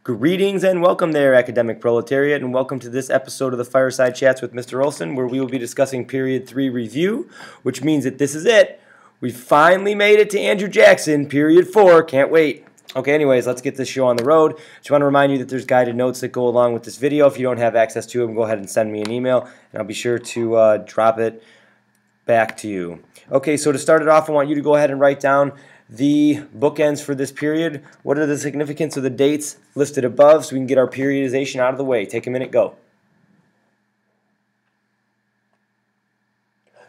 Greetings and welcome there, academic proletariat, and welcome to this episode of the Fireside Chats with Mr. Olson, where we will be discussing Period 3 review, which means that this is it. We finally made it to Andrew Jackson, Period 4. Can't wait. Okay, anyways, let's get this show on the road. Just want to remind you that there's guided notes that go along with this video. If you don't have access to them, go ahead and send me an email, and I'll be sure to drop it back to you. Okay, so to start it off, I want you to go ahead and write down the bookends for this period. What are the significance of the dates listed above so we can get our periodization out of the way? Take a minute, go.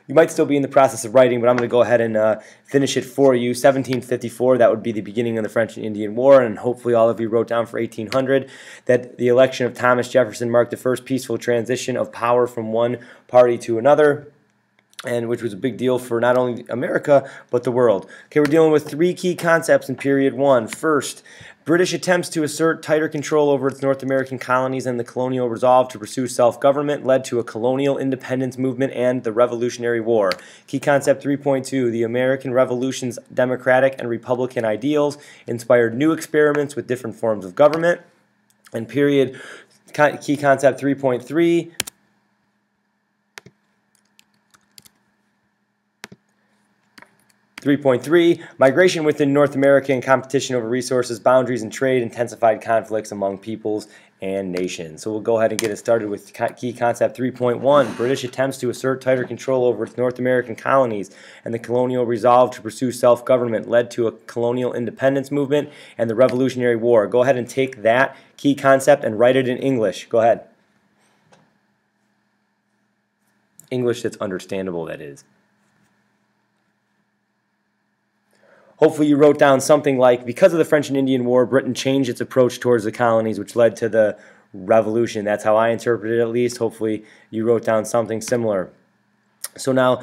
You might still be in the process of writing, but I'm going to go ahead and finish it for you. 1754, that would be the beginning of the French and Indian War, and hopefully all of you wrote down for 1800 that the election of Thomas Jefferson marked the first peaceful transition of power from one party to another, and which was a big deal for not only America, but the world. Okay, we're dealing with three key concepts in Period 1. First, British attempts to assert tighter control over its North American colonies and the colonial resolve to pursue self-government led to a colonial independence movement and the Revolutionary War. Key concept 3.2, the American Revolution's democratic and republican ideals inspired new experiments with different forms of government. And key concept 3.3, migration within North America and competition over resources, boundaries, and trade intensified conflicts among peoples and nations. So we'll go ahead and get it started with key concept 3.1. British attempts to assert tighter control over its North American colonies and the colonial resolve to pursue self-government led to a colonial independence movement and the Revolutionary War. Go ahead and take that key concept and write it in English. Go ahead. English that's understandable, that is. Hopefully you wrote down something like, because of the French and Indian War, Britain changed its approach towards the colonies, which led to the revolution. That's how I interpret it, at least. Hopefully you wrote down something similar. So now,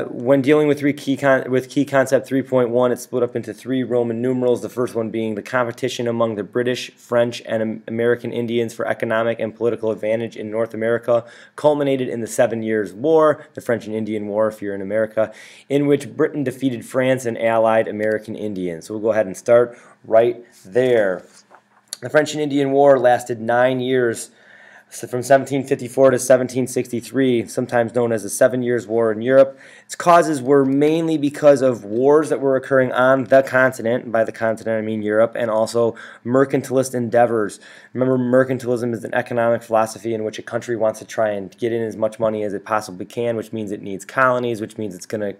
when dealing with key concept 3.1, it's split up into three Roman numerals, the first one being the competition among the British, French, and American Indians for economic and political advantage in North America, culminated in the 7 Years' War, the French and Indian War if you're in America, in which Britain defeated France and allied American Indians. So we'll go ahead and start right there. The French and Indian War lasted 9 years, from 1754 to 1763, sometimes known as the 7 Years' War in Europe. Its causes were mainly because of wars that were occurring on the continent, and by the continent I mean Europe, and also mercantilist endeavors. Remember, mercantilism is an economic philosophy in which a country wants to try and get in as much money as it possibly can, which means it needs colonies, which means it's going to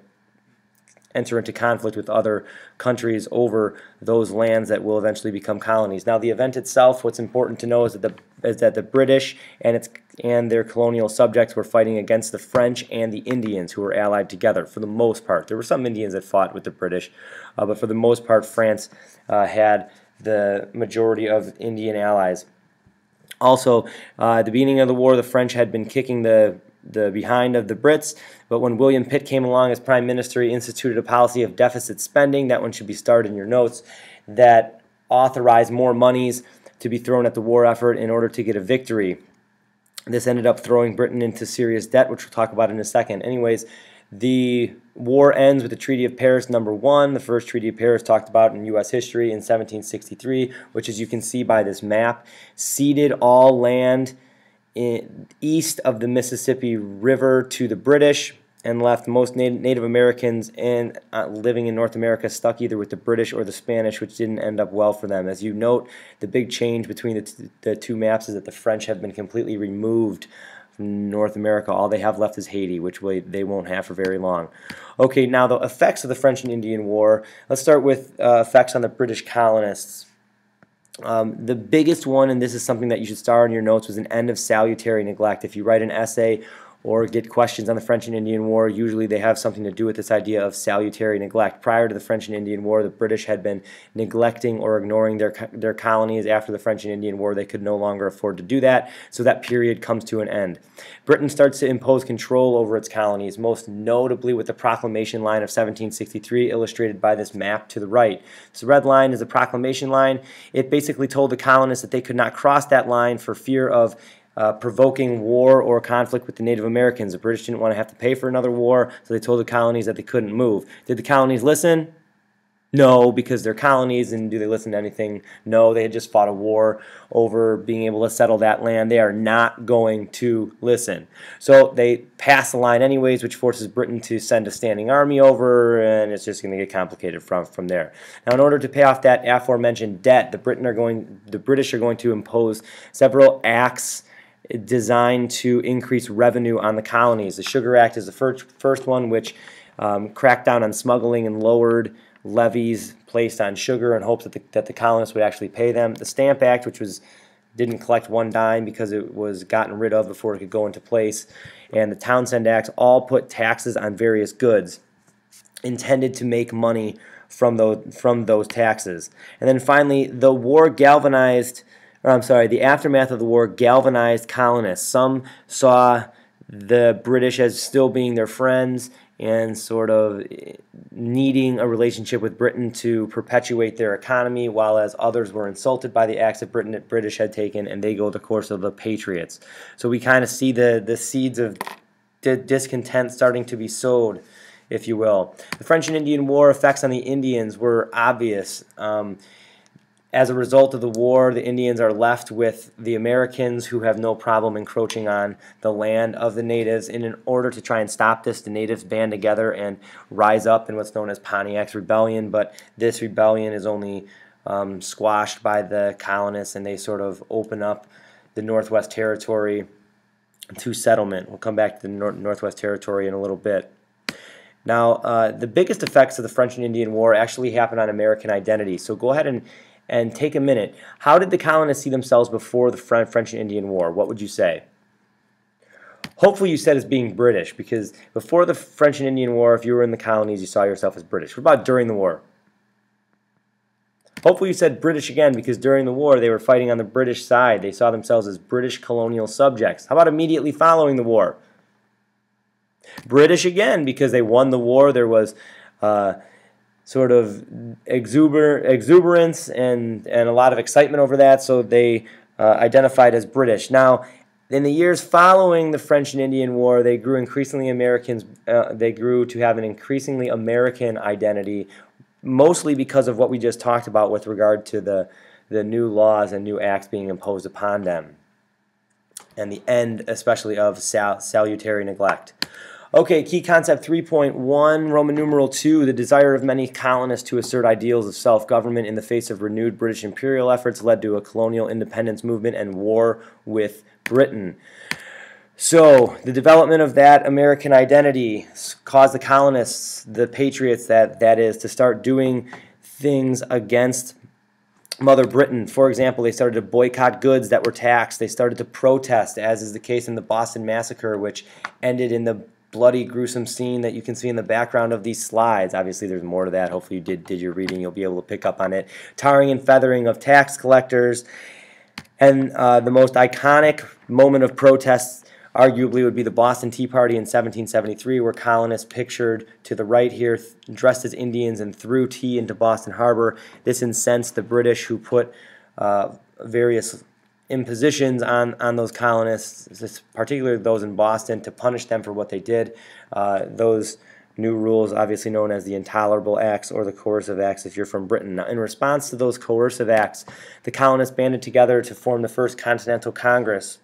enter into conflict with other countries over those lands that will eventually become colonies. Now, the event itself, what's important to know is that the British and their colonial subjects were fighting against the French and the Indians, who were allied together for the most part. There were some Indians that fought with the British, but for the most part, France had the majority of Indian allies. Also, at the beginning of the war, the French had been kicking the behind of the Brits, but when William Pitt came along as Prime Minister, he instituted a policy of deficit spending, that one should be starred in your notes, that authorized more monies to be thrown at the war effort in order to get a victory. This ended up throwing Britain into serious debt, which we'll talk about in a second. Anyways, the war ends with the Treaty of Paris #1, the first Treaty of Paris talked about in U.S. history in 1763, which, as you can see by this map, ceded all land east of the Mississippi River to the British and left most Native Americans living in North America stuck either with the British or the Spanish, which didn't end up well for them. As you note, the big change between the two maps is that the French have been completely removed from North America. All they have left is Haiti, which they won't have for very long. Okay, now the effects of the French and Indian War. Let's start with effects on the British colonists. The biggest one, and this is something that you should star in your notes, was an end of salutary neglect. If you write an essay or get questions on the French and Indian War, usually they have something to do with this idea of salutary neglect. Prior to the French and Indian War, the British had been neglecting or ignoring their colonies. After the French and Indian War, they could no longer afford to do that, so that period comes to an end. Britain starts to impose control over its colonies, most notably with the Proclamation Line of 1763, illustrated by this map to the right. This red line is the Proclamation Line. It basically told the colonists that they could not cross that line for fear of provoking war or conflict with the Native Americans. The British didn't want to have to pay for another war, so they told the colonies that they couldn't move. Did the colonies listen? No, because they're colonies, and do they listen to anything? No, they had just fought a war over being able to settle that land. They are not going to listen. So they pass the line anyways, which forces Britain to send a standing army over, and it's just going to get complicated from there. Now, in order to pay off that aforementioned debt, the British are going to impose several acts designed to increase revenue on the colonies. The Sugar Act is the first one, which cracked down on smuggling and lowered levies placed on sugar in hopes that the colonists would actually pay them. The Stamp Act, which didn't collect one dime because it was gotten rid of before it could go into place, and the Townshend Acts all put taxes on various goods intended to make money from those taxes. And then finally, the aftermath of the war galvanized colonists. Some saw the British as still being their friends and sort of needing a relationship with Britain to perpetuate their economy, while as others were insulted by the acts that British had taken, and they go the course of the Patriots. So we kind of see the seeds of discontent starting to be sowed, if you will. The French and Indian War effects on the Indians were obvious. As a result of the war, the Indians are left with the Americans, who have no problem encroaching on the land of the natives. And in order to try and stop this, the natives band together and rise up in what's known as Pontiac's Rebellion. But this rebellion is only squashed by the colonists, and they sort of open up the Northwest Territory to settlement. We'll come back to the Northwest Territory in a little bit. Now, the biggest effects of the French and Indian War actually happened on American identity. So go ahead and take a minute. How did the colonists see themselves before the French and Indian War? What would you say? Hopefully you said as being British, because before the French and Indian War, if you were in the colonies, you saw yourself as British. What about during the war? Hopefully you said British again, because during the war they were fighting on the British side. They saw themselves as British colonial subjects. How about immediately following the war? British again, because they won the war. There was sort of exuberance and a lot of excitement over that, so they identified as British. Now, in the years following the French and Indian War, they grew increasingly Americans. They grew to have an increasingly American identity, mostly because of what we just talked about with regard to the new laws and new acts being imposed upon them, and the end, especially, of salutary neglect. Okay, key concept 3.1, Roman numeral 2, the desire of many colonists to assert ideals of self-government in the face of renewed British imperial efforts led to a colonial independence movement and war with Britain. So, the development of that American identity caused the colonists, the patriots that is, to start doing things against Mother Britain. For example, they started to boycott goods that were taxed. They started to protest, as is the case in the Boston Massacre, which ended in the bloody, gruesome scene that you can see in the background of these slides. Obviously, there's more to that. Hopefully you did your reading. You'll be able to pick up on it. Tarring and feathering of tax collectors. And the most iconic moment of protests arguably would be the Boston Tea Party in 1773, where colonists, pictured to the right here, dressed as Indians and threw tea into Boston Harbor. This incensed the British, who put various impositions on those colonists, particularly those in Boston, to punish them for what they did. Those new rules, obviously known as the Intolerable Acts or the Coercive Acts if you're from Britain. Now, in response to those coercive acts, the colonists banded together to form the First Continental Congress.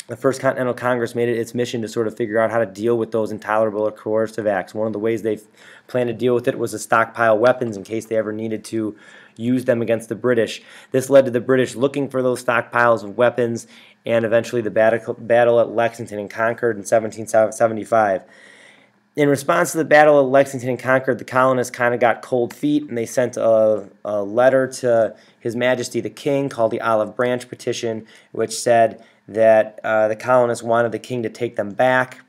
The First Continental Congress made it its mission to sort of figure out how to deal with those intolerable or coercive acts. One of the ways they planned to deal with it was to stockpile weapons in case they ever needed to use them against the British. This led to the British looking for those stockpiles of weapons, and eventually the battle at Lexington and Concord in 1775. In response to the Battle of Lexington and Concord, the colonists kind of got cold feet, and they sent a letter to His Majesty the King called the Olive Branch Petition, which said that the colonists wanted the king to take them back.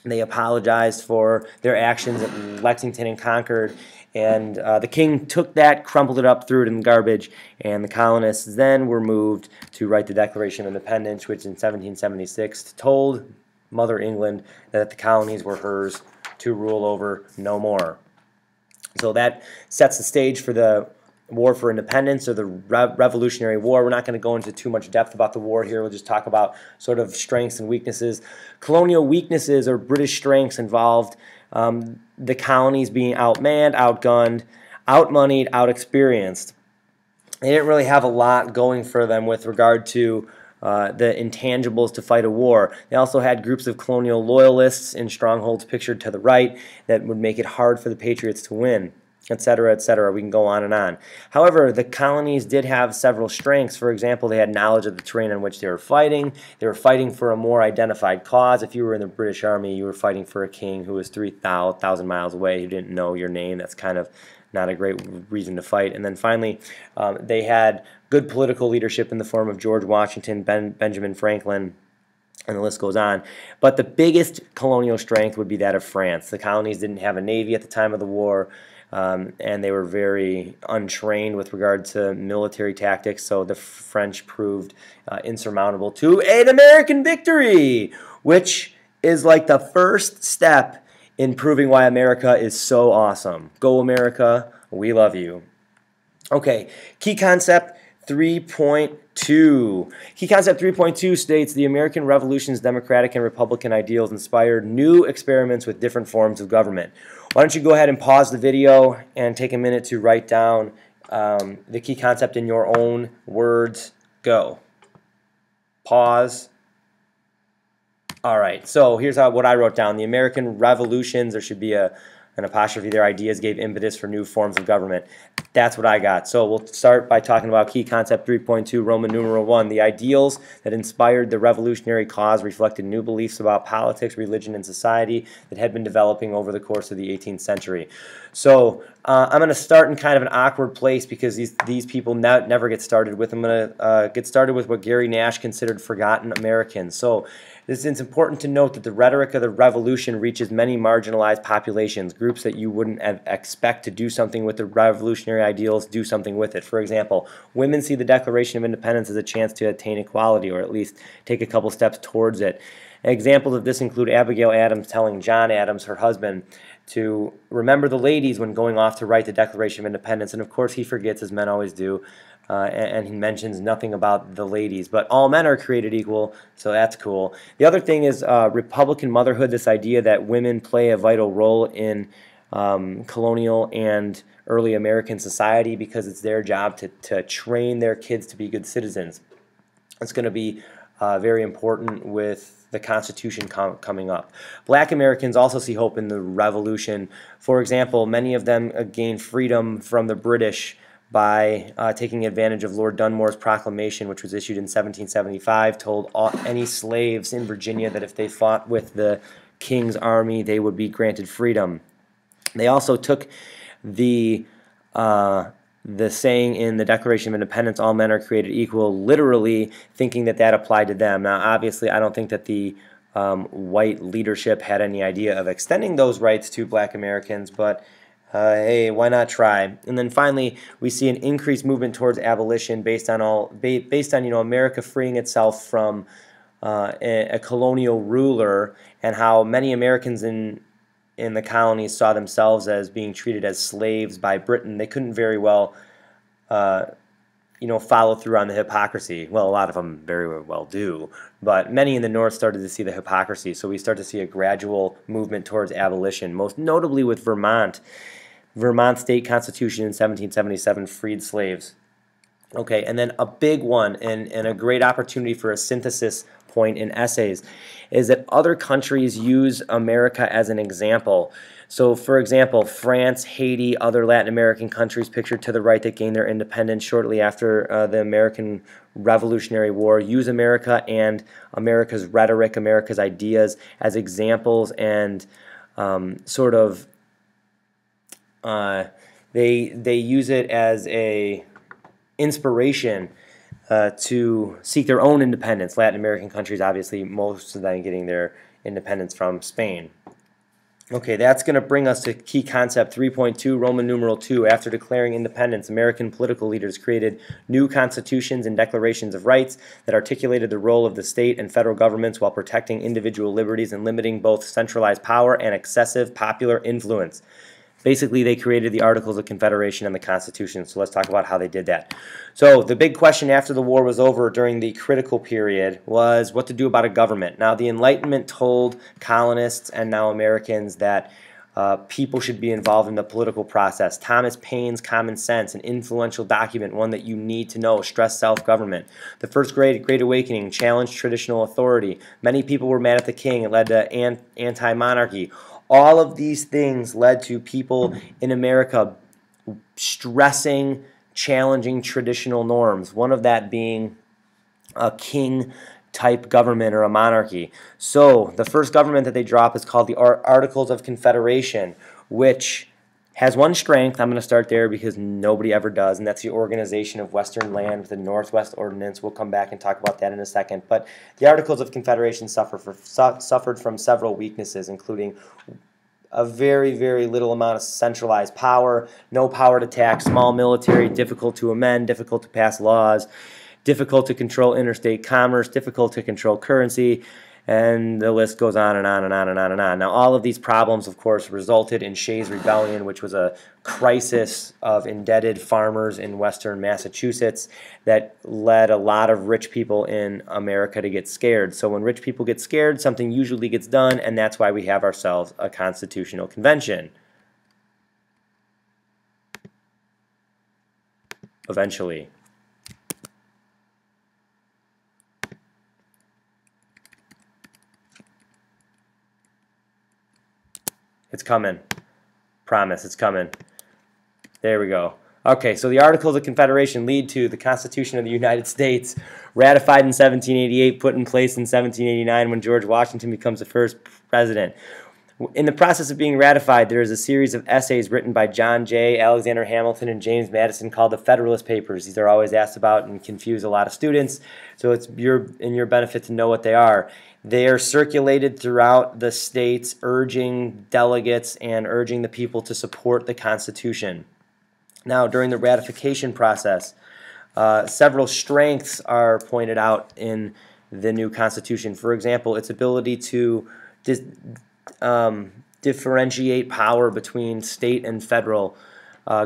They apologized for their actions at Lexington and Concord, and the king took that, crumpled it up, threw it in the garbage, and the colonists then were moved to write the Declaration of Independence, which in 1776 told Mother England that the colonies were hers to rule over no more. So that sets the stage for the War for Independence, or the Revolutionary War. We're not going to go into too much depth about the war here. We'll just talk about sort of strengths and weaknesses. Colonial weaknesses, or British strengths, involved the colonies being outmanned, outgunned, outmoneyed, outexperienced. They didn't really have a lot going for them with regard to the intangibles to fight a war. They also had groups of colonial loyalists in strongholds pictured to the right that would make it hard for the Patriots to win, etc., etc. We can go on and on. However, the colonies did have several strengths. For example, they had knowledge of the terrain on which they were fighting. They were fighting for a more identified cause. If you were in the British Army, you were fighting for a king who was 3,000 miles away who didn't know your name. That's kind of not a great reason to fight. And then finally, they had good political leadership in the form of George Washington, Benjamin Franklin, and the list goes on. But the biggest colonial strength would be that of France. The colonies didn't have a navy at the time of the war, and they were very untrained with regard to military tactics, so the French proved insurmountable to an American victory, which is like the first step in proving why America is so awesome. Go America, we love you. Okay, key concept 3.2. Key concept 3.2 states the American Revolution's democratic and republican ideals inspired new experiments with different forms of government. Why don't you go ahead and pause the video and take a minute to write down the key concept in your own words. Go. Pause. All right, so here's what I wrote down. The American revolutions, there should be an apostrophe there, ideas gave impetus for new forms of government. That's what I got. So we'll start by talking about key concept 3.2, Roman numeral 1. The ideals that inspired the revolutionary cause reflected new beliefs about politics, religion, and society that had been developing over the course of the 18th century. So I'm going to start in kind of an awkward place because these people never get started with. I'm going to get started with what Gary Nash considered forgotten Americans. So it's important to note that the rhetoric of the revolution reaches many marginalized populations, groups that you wouldn't expect to do something with the revolutionary ideals, do something with it. For example, women see the Declaration of Independence as a chance to attain equality, or at least take a couple steps towards it. Examples of this include Abigail Adams telling John Adams, her husband, to remember the ladies when going off to write the Declaration of Independence. And of course he forgets, as men always do, and he mentions nothing about the ladies. But all men are created equal, so that's cool. The other thing is Republican motherhood, this idea that women play a vital role in colonial and early American society because it's their job to train their kids to be good citizens. It's going to be very important with the Constitution coming up. Black Americans also see hope in the Revolution. For example, many of them gained freedom from the British by taking advantage of Lord Dunmore's proclamation, which was issued in 1775, told any slaves in Virginia that if they fought with the King's army, they would be granted freedom. They also took the saying in the Declaration of Independence, all men are created equal, literally thinking that that applied to them. Now, obviously, I don't think that the white leadership had any idea of extending those rights to black Americans, but hey, why not try? And then finally, we see an increased movement towards abolition based on America freeing itself from a colonial ruler, and how many Americans in the colonies saw themselves as being treated as slaves by Britain. They couldn't very well, follow through on the hypocrisy. Well, a lot of them very well do, but many in the North started to see the hypocrisy. So we start to see a gradual movement towards abolition, most notably with Vermont. Vermont state constitution in 1777 freed slaves. Okay, and then a big one and a great opportunity for a synthesis point in essays is that other countries use America as an example. So, for example, France, Haiti, other Latin American countries pictured to the right that gained their independence shortly after the American Revolutionary War use America and America's rhetoric, America's ideas as examples, and they use it as a inspiration to seek their own independence. Latin American countries, obviously, most of them getting their independence from Spain. Okay, that's going to bring us to key concept 3.2, Roman numeral 2. After declaring independence, American political leaders created new constitutions and declarations of rights that articulated the role of the state and federal governments while protecting individual liberties and limiting both centralized power and excessive popular influence. Basically, they created the Articles of Confederation and the Constitution. So let's talk about how they did that. So the big question after the war was over during the critical period was what to do about a government. Now, the Enlightenment told colonists and now Americans that people should be involved in the political process. Thomas Paine's Common Sense, an influential document, one that you need to know, stressed self-government. The First Great Awakening challenged traditional authority. Many people were mad at the king. It led to anti-monarchy. All of these things led to people in America stressing, challenging traditional norms, one of that being a king-type government or a monarchy. So the first government that they drop is called the Articles of Confederation, which has one strength. I'm going to start there because nobody ever does, and that's the organization of Western land with the Northwest Ordinance. We'll come back and talk about that in a second. But the Articles of Confederation suffered from several weaknesses, including a very, very little amount of centralized power, no power to tax, small military, difficult to amend, difficult to pass laws, difficult to control interstate commerce, difficult to control currency, and the list goes on and on and on and on and on. Now, all of these problems, of course, resulted in Shays' Rebellion, which was a crisis of indebted farmers in western Massachusetts that led a lot of rich people in America to get scared. So when rich people get scared, something usually gets done, and that's why we have ourselves a constitutional convention. Eventually. It's coming. Promise, it's coming. There we go. Okay, so the Articles of Confederation lead to the Constitution of the United States, ratified in 1788, put in place in 1789 when George Washington becomes the first president. In the process of being ratified, there is a series of essays written by John Jay, Alexander Hamilton, and James Madison called the Federalist Papers. These are always asked about and confuse a lot of students, so it's in your benefit to know what they are. They are circulated throughout the states, urging delegates and urging the people to support the Constitution. Now, during the ratification process, several strengths are pointed out in the new Constitution. For example, its ability to differentiate power between state and federal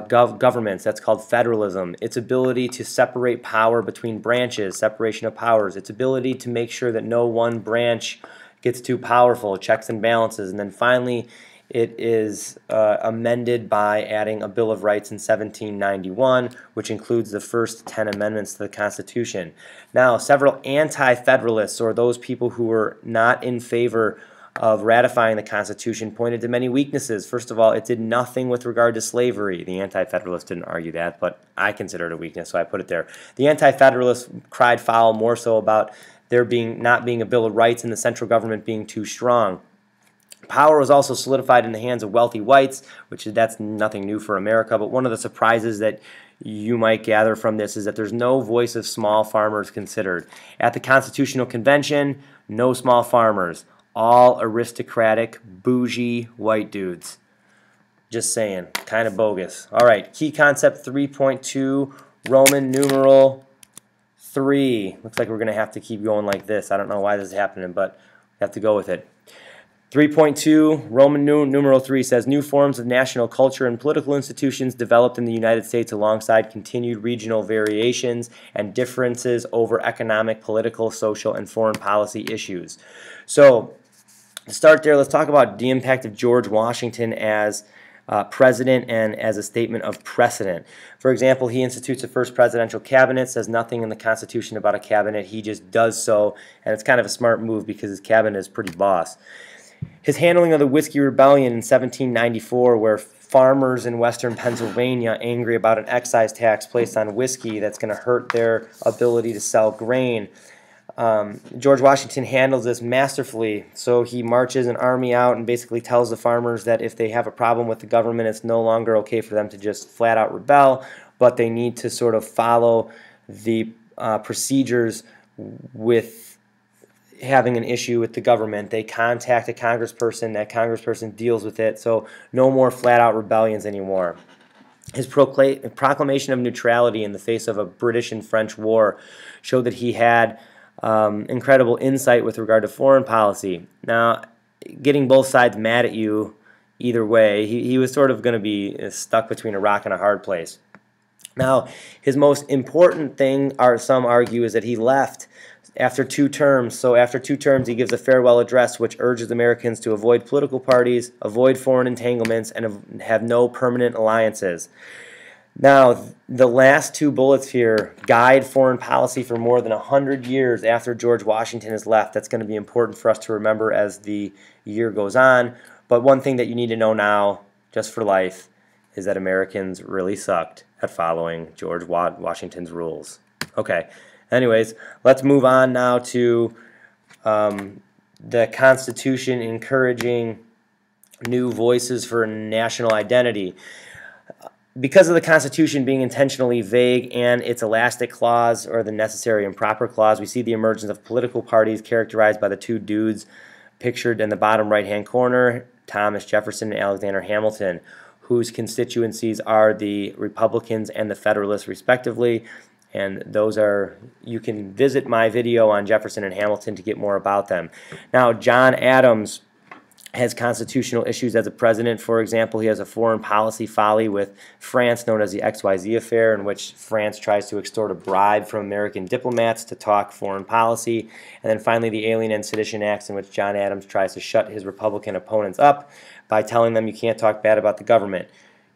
governments. That's called federalism. Its ability to separate power between branches, separation of powers. Its ability to make sure that no one branch gets too powerful, checks and balances. And then finally, it is amended by adding a Bill of Rights in 1791, which includes the first 10 amendments to the Constitution. Now, several anti-federalists, or those people who were not in favor of ratifying the Constitution, pointed to many weaknesses. First of all, it did nothing with regard to slavery. The Anti-Federalists didn't argue that, but I consider it a weakness, so I put it there. The Anti-Federalists cried foul more so about there not being a Bill of Rights and the central government being too strong. Power was also solidified in the hands of wealthy whites, that's nothing new for America, but one of the surprises that you might gather from this is that there's no voice of small farmers considered. At the Constitutional Convention, no small farmers. All aristocratic, bougie white dudes. Just saying, kind of bogus. All right, key concept 3.2, Roman numeral 3. Looks like we're going to have to keep going like this. I don't know why this is happening, but we have to go with it. 3.2, Roman numeral 3 says, new forms of national culture and political institutions developed in the United States alongside continued regional variations and differences over economic, political, social, and foreign policy issues. So, to start there, let's talk about the impact of George Washington as president and as a statement of precedent. For example, he institutes the first presidential cabinet, says nothing in the Constitution about a cabinet. He just does so, and it's kind of a smart move because his cabinet is pretty boss. His handling of the Whiskey Rebellion in 1794, where farmers in western Pennsylvania, angry about an excise tax placed on whiskey that's going to hurt their ability to sell grain, George Washington handles this masterfully. So he marches an army out and basically tells the farmers that if they have a problem with the government, it's no longer okay for them to just flat out rebel, but they need to sort of follow the procedures with having an issue with the government. They contact a congressperson, that congressperson deals with it, so no more flat out rebellions anymore. His proclamation of neutrality in the face of a British and French war showed that he had incredible insight with regard to foreign policy. Now, getting both sides mad at you either way, he was sort of going to be stuck between a rock and a hard place. Now, his most important thing, some argue, is that he left after 2 terms. So after 2 terms, he gives a farewell address which urges Americans to avoid political parties, avoid foreign entanglements, and have no permanent alliances. Now, the last 2 bullets here guide foreign policy for more than 100 years after George Washington has left. That's going to be important for us to remember as the year goes on. But one thing that you need to know now, just for life, is that Americans really sucked at following George Washington's rules. Okay, anyways, let's move on now to the Constitution encouraging new voices for national identity. Because of the Constitution being intentionally vague and its elastic clause, or the necessary and proper clause, we see the emergence of political parties characterized by the 2 dudes pictured in the bottom right-hand corner, Thomas Jefferson and Alexander Hamilton, whose constituencies are the Republicans and the Federalists, respectively. And those are, you can visit my video on Jefferson and Hamilton to get more about them. Now, John Adams has constitutional issues as a president. For example, he has a foreign policy folly with France known as the XYZ affair, in which France tries to extort a bribe from American diplomats to talk foreign policy. And then finally, the Alien and Sedition Acts, in which John Adams tries to shut his Republican opponents up by telling them you can't talk bad about the government.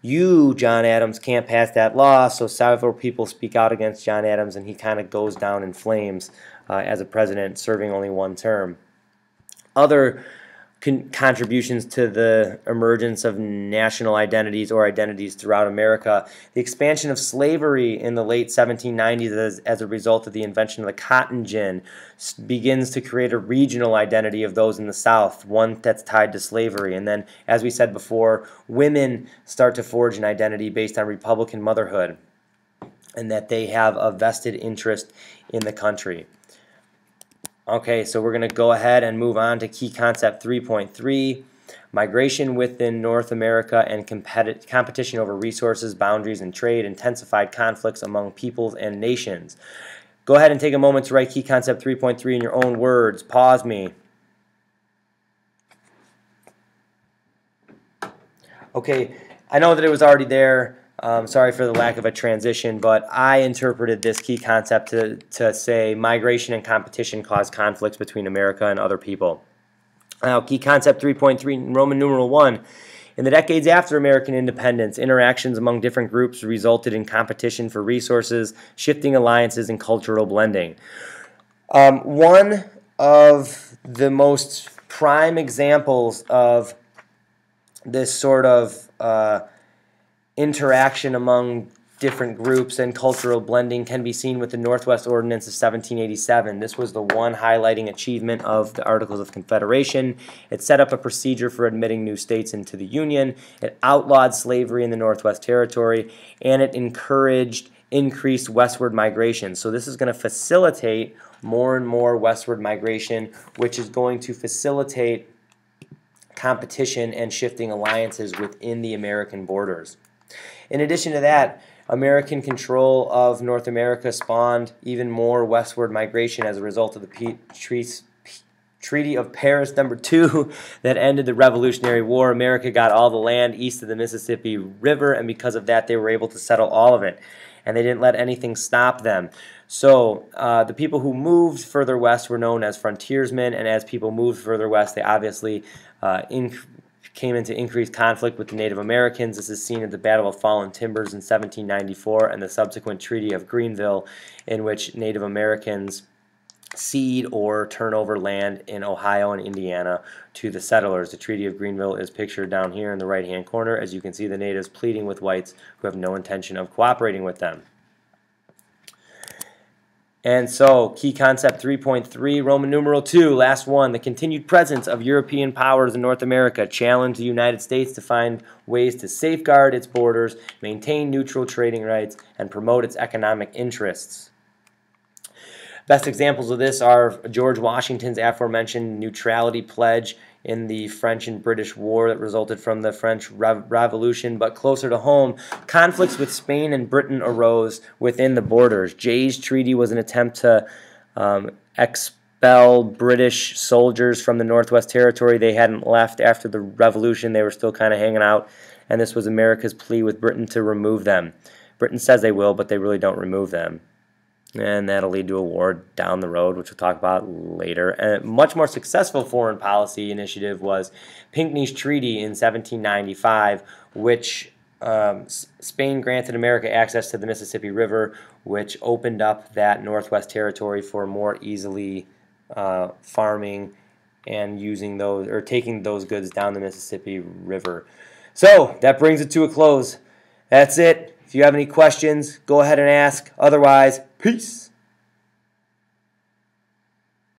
You, John Adams, can't pass that law, so several people speak out against John Adams, and he kind of goes down in flames as a president, serving only 1 term. Other contributions to the emergence of national identities or identities throughout America. The expansion of slavery in the late 1790s as a result of the invention of the cotton gin begins to create a regional identity of those in the South, one that's tied to slavery. And then, as we said before, women start to forge an identity based on Republican motherhood and that they have a vested interest in the country. Okay, so we're going to go ahead and move on to key concept 3.3, migration within North America and competition over resources, boundaries, and trade, intensified conflicts among peoples and nations. Go ahead and take a moment to write key concept 3.3 in your own words. Pause me. Okay, I know that it was already there. Sorry for the lack of a transition, but I interpreted this key concept to say migration and competition cause conflicts between America and other people. Now, key concept 3.3, Roman numeral 1. In the decades after American independence, interactions among different groups resulted in competition for resources, shifting alliances, and cultural blending. One of the most prime examples of this sort of interaction among different groups and cultural blending can be seen with the Northwest Ordinance of 1787. This was the one highlighting achievement of the Articles of Confederation. It set up a procedure for admitting new states into the Union. It outlawed slavery in the Northwest Territory, and it encouraged increased westward migration. So this is going to facilitate more and more westward migration, which is going to facilitate competition and shifting alliances within the American borders. In addition to that, American control of North America spawned even more westward migration as a result of the Treaty of Paris #2 that ended the Revolutionary War. America got all the land east of the Mississippi River, and because of that, they were able to settle all of it, and they didn't let anything stop them. So the people who moved further west were known as frontiersmen, and as people moved further west, they obviously came into increased conflict with the Native Americans. This is seen at the Battle of Fallen Timbers in 1794 and the subsequent Treaty of Greenville, in which Native Americans cede or turn over land in Ohio and Indiana to the settlers. The Treaty of Greenville is pictured down here in the right-hand corner. As you can see, the natives pleading with whites who have no intention of cooperating with them. And so, key concept 3.3, Roman numeral 2, last one, the continued presence of European powers in North America challenged the United States to find ways to safeguard its borders, maintain neutral trading rights, and promote its economic interests. Best examples of this are George Washington's aforementioned neutrality pledge in the French and British War that resulted from the French Revolution, but closer to home, conflicts with Spain and Britain arose within the borders. Jay's Treaty was an attempt to expel British soldiers from the Northwest Territory. They hadn't left after the Revolution. They were still kind of hanging out, and this was America's plea with Britain to remove them. Britain says they will, but they really don't remove them. And that'll lead to a war down the road, which we'll talk about later. A much more successful foreign policy initiative was Pinckney's Treaty in 1795, which Spain granted America access to the Mississippi River, which opened up that Northwest Territory for more easily farming and using those or taking those goods down the Mississippi River. So that brings it to a close. That's it. If you have any questions, go ahead and ask. Otherwise, peace.